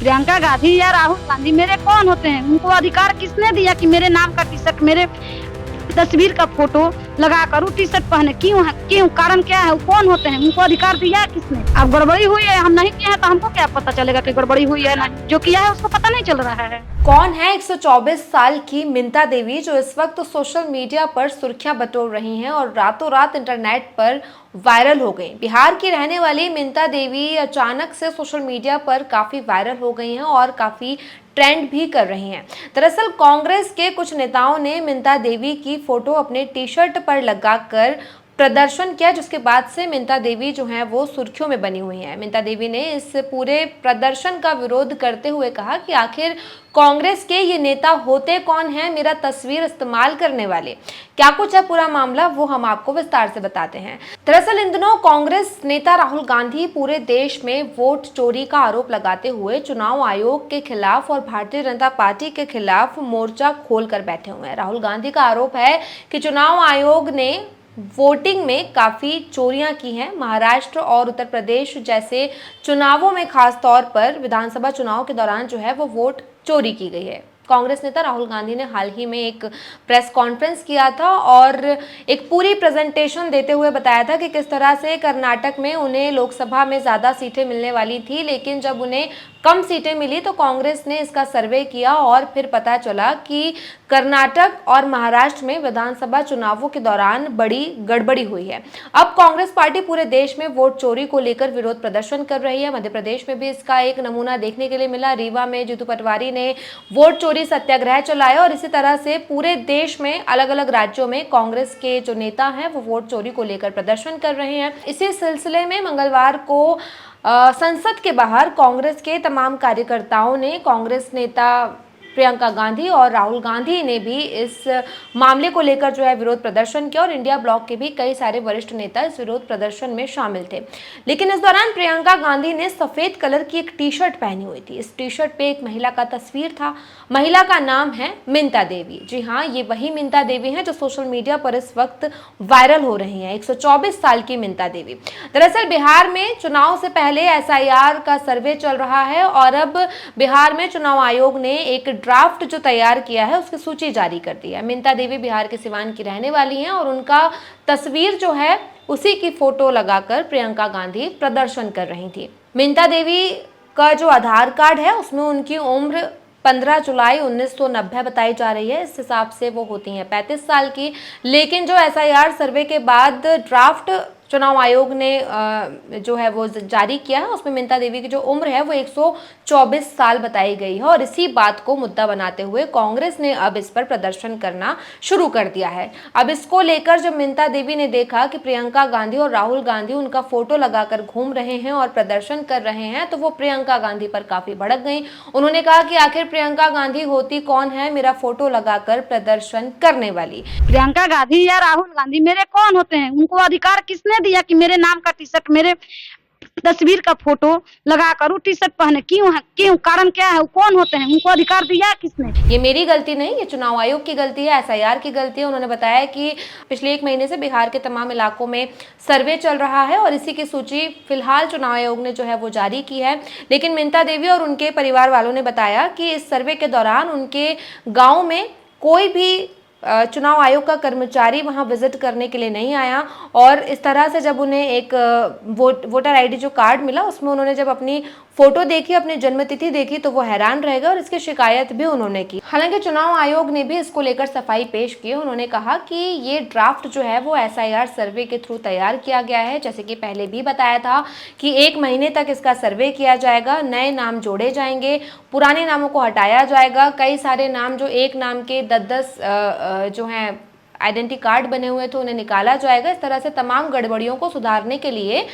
प्रियंका गांधी या राहुल गांधी मेरे कौन होते हैं? उनको अधिकार किसने दिया कि मेरे नाम का टी शर्ट, मेरे तस्वीर का फोटो लगाकर वो टी शर्ट पहने? क्यों है? क्यों? कारण क्या है? वो कौन होते हैं? उनको अधिकार दिया है किसने? अब गड़बड़ी हुई है, हम नहीं किए हैं तो हमको क्या पता चलेगा कि गड़बड़ी हुई है? नहीं, जो किया है उसको पता नहीं चल रहा है। कौन है 124 साल की मिंता देवी, जो इस वक्त सोशल मीडिया पर सुर्खियां बटोर रही हैं और रातों रात इंटरनेट पर वायरल हो गई। बिहार की रहने वाली मिंता देवी अचानक से सोशल मीडिया पर काफी वायरल हो गई हैं और काफी ट्रेंड भी कर रही हैं। दरअसल कांग्रेस के कुछ नेताओं ने मिंता देवी की फोटो अपने टी शर्ट पर लगाकर प्रदर्शन किया, जिसके बाद से मिंता देवी जो है वो सुर्खियों में बनी हुई हैं। मिंता देवी ने इस पूरे प्रदर्शन का विरोध करते हुए कहा कि आखिर कांग्रेस के ये नेता होते कौन हैं, मेरा तस्वीर इस्तेमाल करने वाले? क्या कुछ है पूरा मामला, वो हम आपको विस्तार से बताते हैं। दरअसल इन दिनों कांग्रेस नेता राहुल गांधी पूरे देश में वोट चोरी का आरोप लगाते हुए चुनाव आयोग के खिलाफ और भारतीय जनता पार्टी के खिलाफ मोर्चा खोलकर बैठे हुए हैं। राहुल गांधी का आरोप है कि चुनाव आयोग ने वोटिंग में काफी चोरियां की हैं। महाराष्ट्र और उत्तर प्रदेश जैसे चुनावों में खास तौर पर विधानसभा चुनाव के दौरान जो है वो वोट चोरी की गई है। कांग्रेस नेता राहुल गांधी ने हाल ही में एक प्रेस कॉन्फ्रेंस किया था और एक पूरी प्रेजेंटेशन देते हुए बताया था कि किस तरह से कर्नाटक में उन्हें लोकसभा में ज़्यादा सीटें मिलने वाली थी, लेकिन जब उन्हें कम सीटें मिली तो कांग्रेस ने इसका सर्वे किया और फिर पता चला कि कर्नाटक और महाराष्ट्र में विधानसभा चुनावों के दौरान बड़ी गड़बड़ी हुई है। अब कांग्रेस पार्टी पूरे देश में वोट चोरी को लेकर विरोध प्रदर्शन कर रही है। मध्य प्रदेश में भी इसका एक नमूना देखने के लिए मिला। रीवा में जीतू पटवारी ने वोट चोरी सत्याग्रह चलाया और इसी तरह से पूरे देश में अलग अलग राज्यों में कांग्रेस के जो नेता हैं वो वोट चोरी को लेकर प्रदर्शन कर रहे हैं। इसी सिलसिले में मंगलवार को संसद के बाहर कांग्रेस के तमाम कार्यकर्ताओं ने कांग्रेस नेता प्रियंका गांधी और राहुल गांधी ने भी इस मामले को लेकर जो है विरोध प्रदर्शन किया और इंडिया ब्लॉक के भी कई सारे वरिष्ठ नेता इस विरोध प्रदर्शन में शामिल थे। लेकिन इस दौरान प्रियंका गांधी ने सफेद कलर की एक टी शर्ट पहनी हुई थी। इस टी शर्ट पे एक महिला का तस्वीर था। महिला का नाम है मिंता देवी। जी हाँ, ये वही मिंता देवी है जो सोशल मीडिया पर इस वक्त वायरल हो रही है। 124 साल की मिंता देवी। दरअसल बिहार में चुनाव से पहले SIR का सर्वे चल रहा है और अब बिहार में चुनाव आयोग ने एक ड्राफ्ट जो तैयार किया है उसकी सूची जारी कर दी है। मिंता देवी बिहार के सिवान की रहने वाली हैं और उनका तस्वीर जो है उसी की फोटो लगाकर प्रियंका गांधी प्रदर्शन कर रही थी। मिंता देवी का जो आधार कार्ड है उसमें उनकी उम्र 15 जुलाई 1990 बताई जा रही है। इस हिसाब से वो होती हैं 35 साल की। लेकिन जो SIR सर्वे के बाद ड्राफ्ट चुनाव आयोग ने जो है वो जारी किया है उसमें मिंता देवी की जो उम्र है वो 124 साल बताई गई है और इसी बात को मुद्दा बनाते हुए कांग्रेस ने अब इस पर प्रदर्शन करना शुरू कर दिया है। अब इसको लेकर जब मिंता देवी ने देखा कि प्रियंका गांधी और राहुल गांधी उनका फोटो लगाकर घूम रहे हैं और प्रदर्शन कर रहे हैं तो वो प्रियंका गांधी पर काफी भड़क गई। उन्होंने कहा कि आखिर प्रियंका गांधी होती कौन है, मेरा फोटो लगाकर प्रदर्शन करने वाली? प्रियंका गांधी या राहुल गांधी मेरे कौन होते हैं? उनको अधिकार किसने दिया कि मेरे नाम का टी शर्ट, मेरे तस्वीर का फोटो लगाकर वो टी शर्ट पहने? क्यों है? क्यों? कारण क्या है? वो कौन होते हैं? उनको अधिकार दिया है किसने? ये मेरी गलती नहीं, ये चुनाव आयोग की गलती है, SIR की गलती है। उन्होंने बताया कि पिछले 1 महीने से बिहार के तमाम इलाकों में सर्वे चल रहा है और इसी की सूची फिलहाल चुनाव आयोग ने जो है वो जारी की है। लेकिन मिंता देवी और उनके परिवार वालों ने बताया कि इस सर्वे के दौरान उनके गाँव में कोई भी चुनाव आयोग का कर्मचारी वहां विजिट करने के लिए नहीं आया और इस तरह से जब उन्हें एक वोटर ID जो कार्ड मिला उसमें उन्होंने जब अपनी फोटो देखी, अपनी जन्मतिथि देखी तो वो हैरान रह गए और इसकी शिकायत भी उन्होंने की। हालांकि चुनाव आयोग ने भी इसको लेकर सफाई पेश की। उन्होंने कहा कि ये ड्राफ्ट जो है वो SIR सर्वे के थ्रू तैयार किया गया है। जैसे कि पहले भी बताया था कि 1 महीने तक इसका सर्वे किया जाएगा, नए नाम जोड़े जाएंगे, पुराने नामों को हटाया जाएगा। कई सारे नाम जो एक नाम के 10-10 जो हैं आइडेंटिटी कार्ड बने हुए थे उन्हें निकाला जाएगा। इस तरह से तमाम गड़बड़ियों को सुधारने के लिए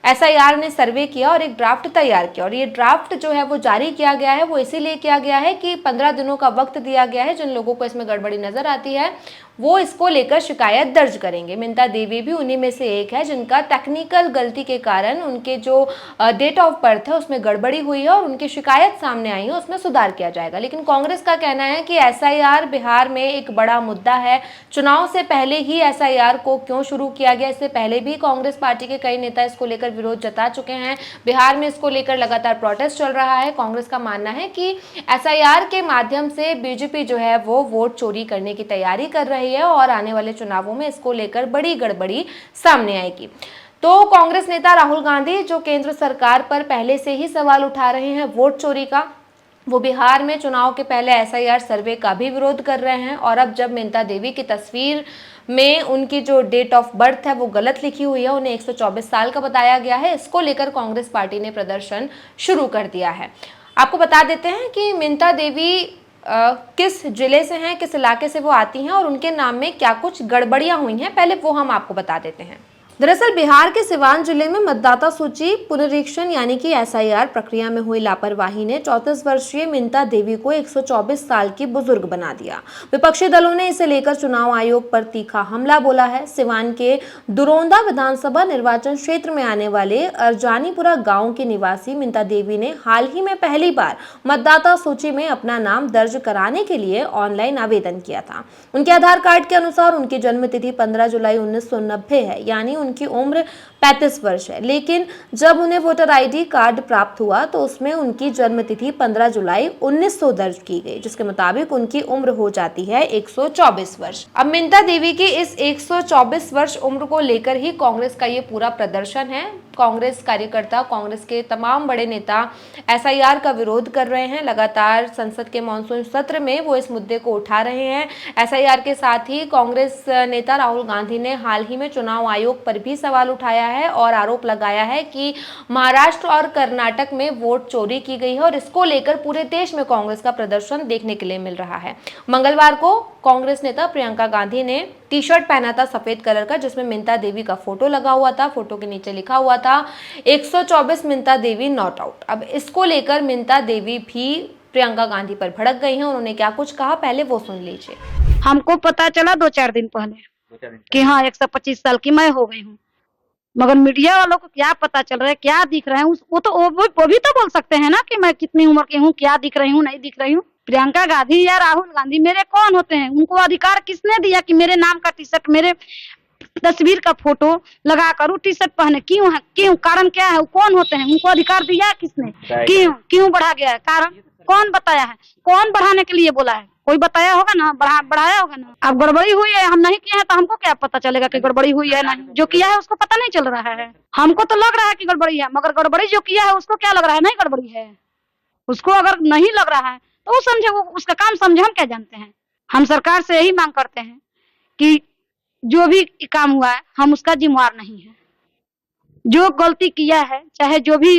SIR ने सर्वे किया और एक ड्राफ्ट तैयार किया और ये ड्राफ्ट जो है वो जारी किया गया है वो इसीलिए किया गया है कि 15 दिनों का वक्त दिया गया है। जिन लोगों को इसमें गड़बड़ी नजर आती है वो इसको लेकर शिकायत दर्ज करेंगे। मिंता देवी भी उन्हीं में से एक है जिनका टेक्निकल गलती के कारण उनके जो डेट ऑफ बर्थ है उसमें गड़बड़ी हुई है और उनकी शिकायत सामने आई है, उसमें सुधार किया जाएगा। लेकिन कांग्रेस का कहना है कि एसआईआर बिहार में एक बड़ा मुद्दा है। चुनाव से पहले ही एसआईआर को क्यों शुरू किया गया, इससे पहले भी कांग्रेस पार्टी के कई नेता इसको लेकर विरोध जता चुके हैं। बिहार में इसको लेकर लगातार प्रोटेस्ट चल रहा है। कांग्रेस का मानना है कि एसआईआर के माध्यम से बीजेपी जो है वो वोट चोरी करने की तैयारी कर रही है और आने वाले चुनावों में इसको लेकर बड़ी गड़बड़ी सामने आएगी। तो कांग्रेस नेता राहुल गांधी जो केंद्र सरकार पर पहले से ही सवाल उठा रहे हैं वोट चोरी का, वो बिहार में चुनाव के पहले एसआईआर सर्वे का भी विरोध कर रहे हैं। और अब जब मिंता देवी की तस्वीर में उनकी जो डेट ऑफ बर्थ है वो गलत लिखी हुई है, उन्हें 124 साल का बताया गया है, इसको लेकर कांग्रेस पार्टी ने प्रदर्शन शुरू कर दिया है। आपको बता देते हैं कि मिंता देवी किस जिले से हैं, किस इलाके से वो आती हैं और उनके नाम में क्या कुछ गड़बड़ियां हुई हैं, पहले वो हम आपको बता देते हैं। दरअसल बिहार के सिवान जिले में मतदाता सूची पुनरीक्षण यानी कि एसआईआर प्रक्रिया में हुई लापरवाही ने 34 वर्षीय मिंता देवी को 124 साल की बुजुर्ग बना दिया। विपक्षी दलों ने इसे लेकर चुनाव आयोग पर तीखा हमला बोला है। सिवान के दुरोंदा विधानसभा निर्वाचन क्षेत्र में आने वाले अर्जानीपुरा गांव की निवासी मिंता देवी ने हाल ही में पहली बार मतदाता सूची में अपना नाम दर्ज कराने के लिए ऑनलाइन आवेदन किया था। उनके आधार कार्ड के अनुसार उनकी जन्म तिथि 15 जुलाई 1990 है, यानी उनकी उम्र 35 वर्ष है। लेकिन जब उन्हें वोटर आईडी कार्ड प्राप्त हुआ तो उसमें उनकी जन्म तिथि 15 जुलाई 1900 दर्ज की गई, जिसके मुताबिक उनकी उम्र हो जाती है 124 वर्ष। अब मिंता देवी की इस 124 वर्ष उम्र को लेकर ही कांग्रेस का ये पूरा प्रदर्शन है। कांग्रेस कार्यकर्ता, कांग्रेस के तमाम बड़े नेता एसआईआर का विरोध कर रहे हैं। लगातार संसद के मॉनसून सत्र में वो इस मुद्दे को उठा रहे हैं। एसआईआर के साथ ही कांग्रेस नेता राहुल गांधी ने हाल ही में चुनाव आयोग पर भी सवाल उठाया है और आरोप लगाया है कि महाराष्ट्र और कर्नाटक में वोट चोरी की गई है और इसको लेकर पूरे देश में कांग्रेस का प्रदर्शन देखने के लिए मिल रहा है। मंगलवार को कांग्रेस नेता प्रियंका गांधी ने टी शर्ट पहना था सफेद कलर का, जिसमें मिंता देवी का फोटो लगा हुआ था। फोटो के नीचे लिखा हुआ था 124 मिंता देवी नॉट आउट। अब इसको लेकर मिंता देवी भी प्रियंका गांधी पर भड़क गई हैं। उन्होंने क्या कुछ कहा, पहले वो सुन लीजिए। हमको पता चला 2-4 दिन पहले कि हाँ 125 साल की मैं हो गई हूँ, मगर मीडिया वालों को क्या पता चल रहा है, क्या दिख रहा है, वो भी तो बोल सकते हैं ना कि मैं कितनी उम्र की हूँ, क्या दिख रही हूँ, नहीं दिख रही हूँ। प्रियंका गांधी या राहुल गांधी मेरे कौन होते हैं? उनको अधिकार किसने दिया कि मेरे नाम का टी शर्ट, मेरे तस्वीर का फोटो लगा कर टी शर्ट पहने? क्यों है, क्यों, कारण क्या है? कौन होते हैं? उनको अधिकार दिया किसने? क्यों बढ़ा गया है? कारण कौन बताया है? कौन बढ़ाने के लिए बोला है? कोई बताया होगा ना, बढ़ाया होगा ना। अब गड़बड़ी हुई है, हम नहीं किए हैं तो हमको क्या पता चलेगा कि गड़बड़ी हुई है? नहीं, जो किया है उसको पता नहीं चल रहा है। हमको तो लग रहा है कि गड़बड़ी है, मगर गड़बड़ी जो किया है उसको क्या लग रहा है? नहीं गड़बड़ी है। उसको अगर नहीं लग रहा है तो वो समझे, वो उसका काम समझे, हम क्या जानते हैं। हम सरकार से यही मांग करते हैं कि जो भी काम हुआ है हम उसका जिम्मेवार नहीं है। जो गलती किया है, चाहे जो भी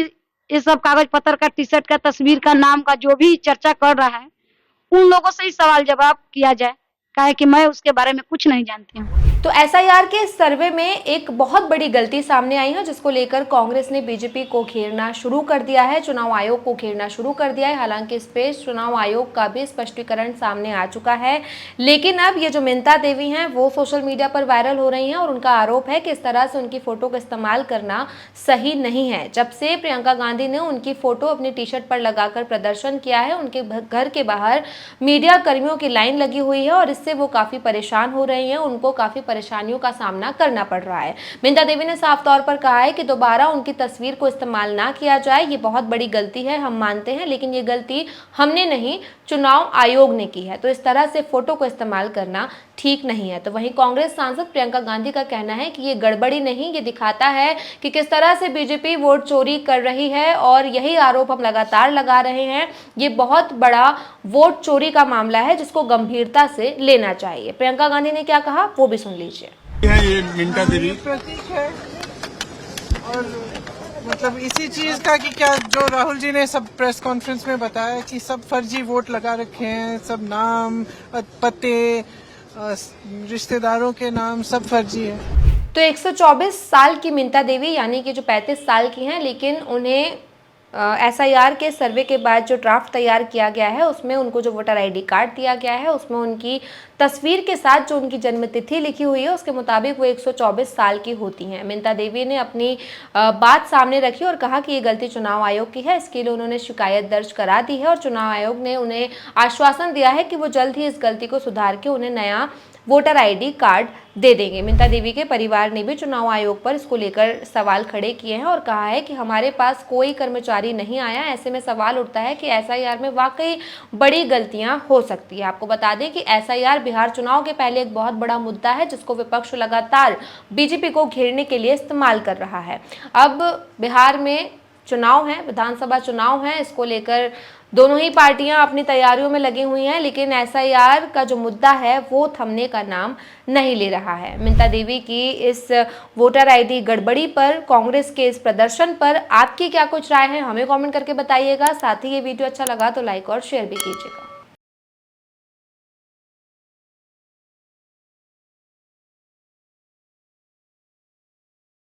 ये सब कागज पत्र का, टी शर्ट का, तस्वीर का, नाम का जो भी चर्चा कर रहा है, उन लोगों से ही सवाल जवाब किया जाए, काहे कि मैं उसके बारे में कुछ नहीं जानती हूँ। तो एसआईआर के सर्वे में एक बहुत बड़ी गलती सामने आई है, जिसको लेकर कांग्रेस ने बीजेपी को घेरना शुरू कर दिया है, चुनाव आयोग को घेरना शुरू कर दिया है। हालांकि इस पे चुनाव आयोग का भी स्पष्टीकरण सामने आ चुका है, लेकिन अब ये जो मिंता देवी हैं वो सोशल मीडिया पर वायरल हो रही हैं और उनका आरोप है कि इस तरह से उनकी फोटो का इस्तेमाल करना सही नहीं है। जब से प्रियंका गांधी ने उनकी फोटो अपनी टी शर्ट पर लगाकर प्रदर्शन किया है, उनके घर के बाहर मीडिया कर्मियों की लाइन लगी हुई है और इससे वो काफी परेशान हो रही हैं, उनको काफी परेशानियों का सामना करना पड़ रहा है। मिंता देवी ने साफ तौर पर कहा है कि दोबारा उनकी तस्वीर को इस्तेमाल ना किया जाए। ये बहुत बड़ी गलती है, हम मानते हैं, लेकिन ये गलती हमने नहीं, चुनाव आयोग ने की है। तो इस तरह से फोटो को इस्तेमाल करना ठीक नहीं है। तो वहीं कांग्रेस सांसद प्रियंका गांधी का कहना है कि ये गड़बड़ी नहीं, ये दिखाता है कि किस तरह से बीजेपी वोट चोरी कर रही है और यही आरोप हम लगातार लगा रहे हैं। ये बहुत बड़ा वोट चोरी का मामला है जिसको गंभीरता से लेना चाहिए। प्रियंका गांधी ने क्या कहा वो भी सुन लीजिए। ये मिंता देवी प्रतीक है और मतलब इसी चीज का कि क्या जो राहुल जी ने सब प्रेस कॉन्फ्रेंस में बताया कि सब फर्जी वोट लगा रखे हैं, सब नाम, पते, रिश्तेदारों के नाम सब फर्जी है। तो 124 साल की मिंता देवी यानी कि जो 35 साल की हैं, लेकिन उन्हें SIR के सर्वे के बाद जो ड्राफ्ट तैयार किया गया है उसमें उनको जो वोटर ID कार्ड दिया गया है उसमें उनकी तस्वीर के साथ जो उनकी जन्मतिथि लिखी हुई है उसके मुताबिक वो 124 साल की होती हैं। मिंता देवी ने अपनी बात सामने रखी और कहा कि ये गलती चुनाव आयोग की है, इसके लिए उन्होंने शिकायत दर्ज करा दी है और चुनाव आयोग ने उन्हें आश्वासन दिया है कि वो जल्द ही इस गलती को सुधार के उन्हें नया वोटर ID कार्ड दे देंगे। मिंता देवी के परिवार ने भी चुनाव आयोग पर इसको लेकर सवाल खड़े किए हैं और कहा है कि हमारे पास कोई कर्मचारी नहीं आया, ऐसे में सवाल उठता है कि SIR में वाकई बड़ी गलतियां हो सकती है। आपको बता दें कि SIR बिहार चुनाव के पहले एक बहुत बड़ा मुद्दा है जिसको विपक्ष लगातार BJP को घेरने के लिए इस्तेमाल कर रहा है। अब बिहार में चुनाव है, विधानसभा चुनाव है, इसको लेकर दोनों ही पार्टियां अपनी तैयारियों में लगी हुई हैं, लेकिन SIR का जो मुद्दा है वो थमने का नाम नहीं ले रहा है। मिंता देवी की इस वोटर ID गड़बड़ी पर, कांग्रेस के इस प्रदर्शन पर आपकी क्या कुछ राय है, हमें कमेंट करके बताइएगा। साथ ही ये वीडियो अच्छा लगा तो लाइक और शेयर भी कीजिएगा।